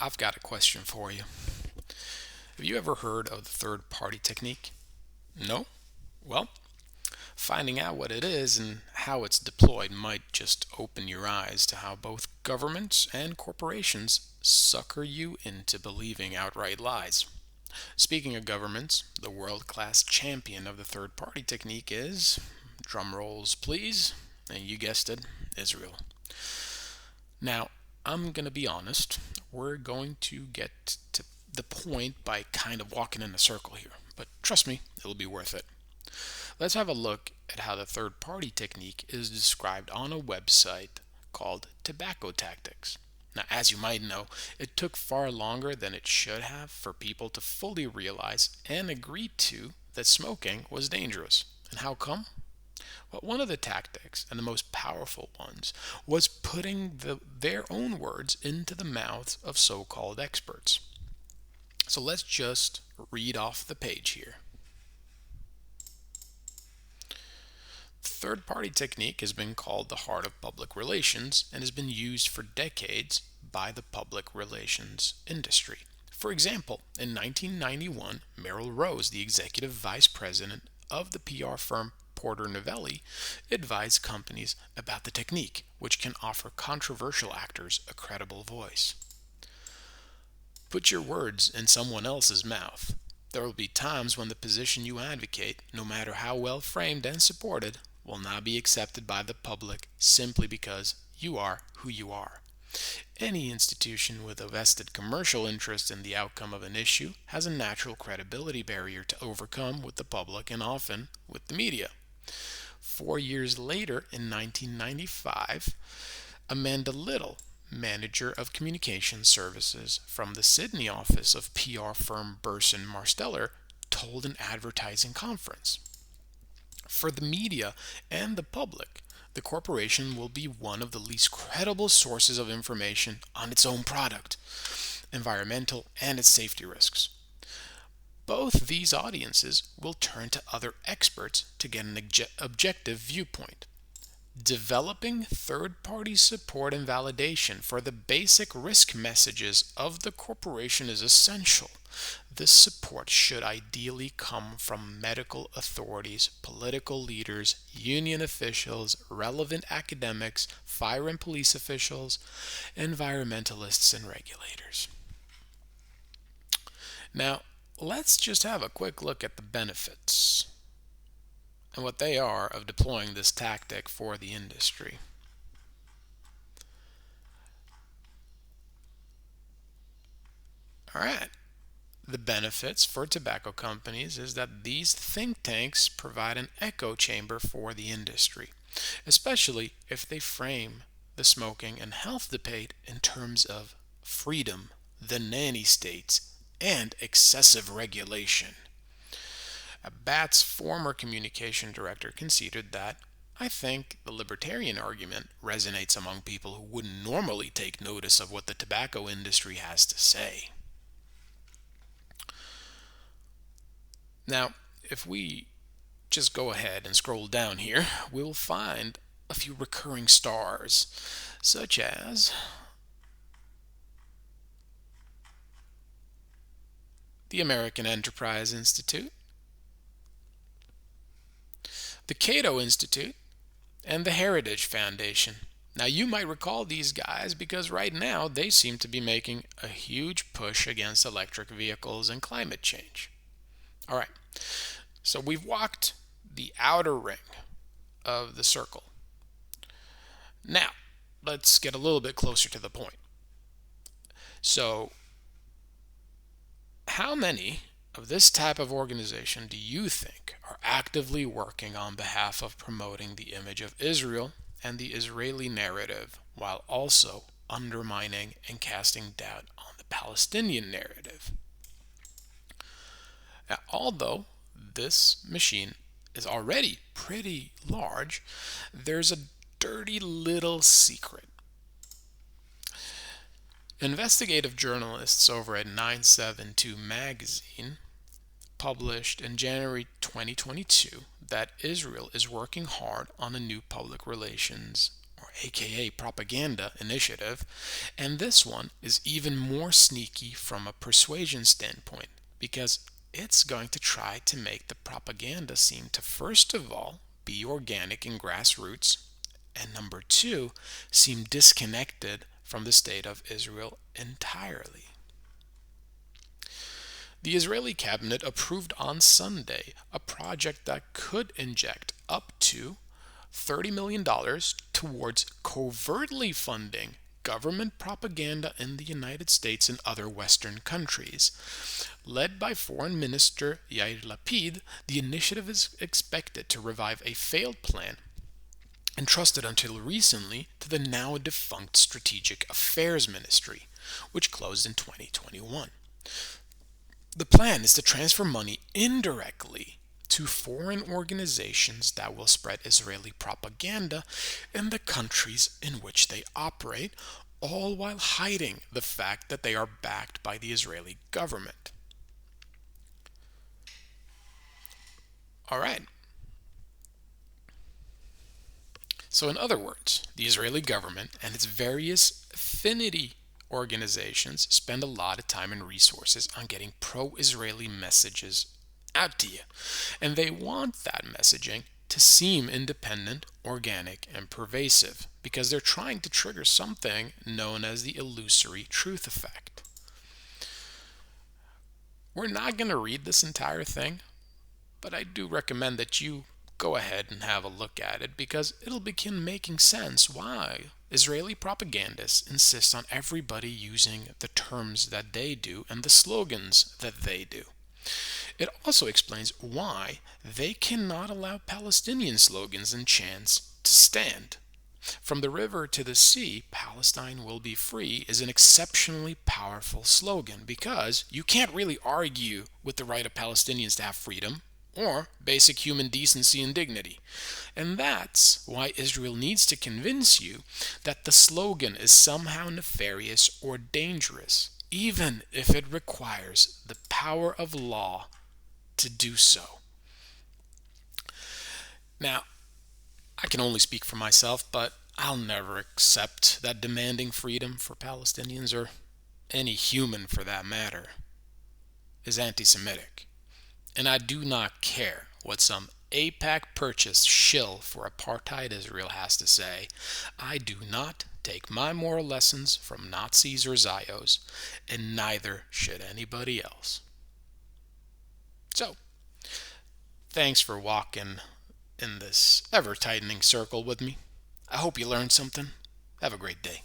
I've got a question for you. Have you ever heard of the third party technique? No? Well, finding out what it is and how it's deployed might just open your eyes to how both governments and corporations sucker you into believing outright lies. Speaking of governments, the world class champion of the third party technique is, drum rolls please, and you guessed it, Israel. Now, I'm going to be honest, we're going to get to the point by kind of walking in a circle here, but trust me, it'll be worth it. Let's have a look at how the third party technique is described on a website called Tobacco Tactics. Now, as you might know, it took far longer than it should have for people to fully realize and agree to that smoking was dangerous. And how come? Well, one of the tactics, and the most powerful ones, was putting their own words into the mouths of so called experts. So let's just read off the page here. The third party technique has been called the heart of public relations and has been used for decades by the public relations industry. For example, in 1991, Merrill Rose, the executive vice president of the PR firm Porter Novelli, advised companies about the technique, which can offer controversial actors a credible voice. Put your words in someone else's mouth. There will be times when the position you advocate, no matter how well framed and supported, will not be accepted by the public simply because you are who you are. Any institution with a vested commercial interest in the outcome of an issue has a natural credibility barrier to overcome with the public and often with the media. 4 years later, in 1995, Amanda Little, manager of communication services from the Sydney office of PR firm Burson Marsteller, told an advertising conference. For the media and the public, the corporation will be one of the least credible sources of information on its own product, environmental, and its safety risks. Both these audiences will turn to other experts to get an objective viewpoint. Developing third party support and validation for the basic risk messages of the corporation is essential. This support should ideally come from medical authorities, political leaders, union officials, relevant academics, fire and police officials, environmentalists, and regulators. Now, let's just have a quick look at the benefits and what they are of deploying this tactic for the industry. All right. The benefits for tobacco companies is that these think tanks provide an echo chamber for the industry, especially if they frame the smoking and health debate in terms of freedom, the nanny states, and excessive regulation. BAT's former communication director conceded that, "I think the libertarian argument resonates among people who wouldn't normally take notice of what the tobacco industry has to say." Now, if we just go ahead and scroll down here, we'll find a few recurring stars, such as the American Enterprise Institute, the Cato Institute, and the Heritage Foundation. Now, you might recall these guys because right now they seem to be making a huge push against electric vehicles and climate change. All right, so we've walked the outer ring of the circle. Now, let's get a little bit closer to the point. So, how many of this type of organization do you think are actively working on behalf of promoting the image of Israel and the Israeli narrative while also undermining and casting doubt on the Palestinian narrative? Now, although this machine is already pretty large, there's a dirty little secret. Investigative journalists over at 972 Magazine published in January 2022 that Israel is working hard on a new public relations or aka propaganda initiative, and this one is even more sneaky from a persuasion standpoint because it's going to try to make the propaganda seem to, first of all, be organic and grassroots, and number two, seem disconnected from the state of Israel entirely. The Israeli cabinet approved on Sunday a project that could inject up to $30 million towards covertly funding government propaganda in the United States and other Western countries. Led by Foreign Minister Yair Lapid, the initiative is expected to revive a failed plan entrusted until recently to the now defunct Strategic Affairs Ministry, which closed in 2021. The plan is to transfer money indirectly to foreign organizations that will spread Israeli propaganda in the countries in which they operate, all while hiding the fact that they are backed by the Israeli government. All right. So, in other words, the Israeli government and its various affinity organizations spend a lot of time and resources on getting pro Israeli messages out to you. And they want that messaging to seem independent, organic, and pervasive because they're trying to trigger something known as the illusory truth effect. We're not going to read this entire thing, but I do recommend that you go ahead and have a look at it because it'll begin making sense why Israeli propagandists insist on everybody using the terms that they do and the slogans that they do. It also explains why they cannot allow Palestinian slogans and chants to stand. From the river to the sea, Palestine will be free is an exceptionally powerful slogan because you can't really argue with the right of Palestinians to have freedom or basic human decency and dignity. And that's why Israel needs to convince you that the slogan is somehow nefarious or dangerous, even if it requires the power of law to do so. Now, I can only speak for myself, but I'll never accept that demanding freedom for Palestinians, or any human for that matter, is anti Semitic. And I do not care what some AIPAC purchased shill for apartheid Israel has to say. I do not take my moral lessons from Nazis or Zios, and neither should anybody else. So, thanks for walking in this ever tightening circle with me. I hope you learned something. Have a great day.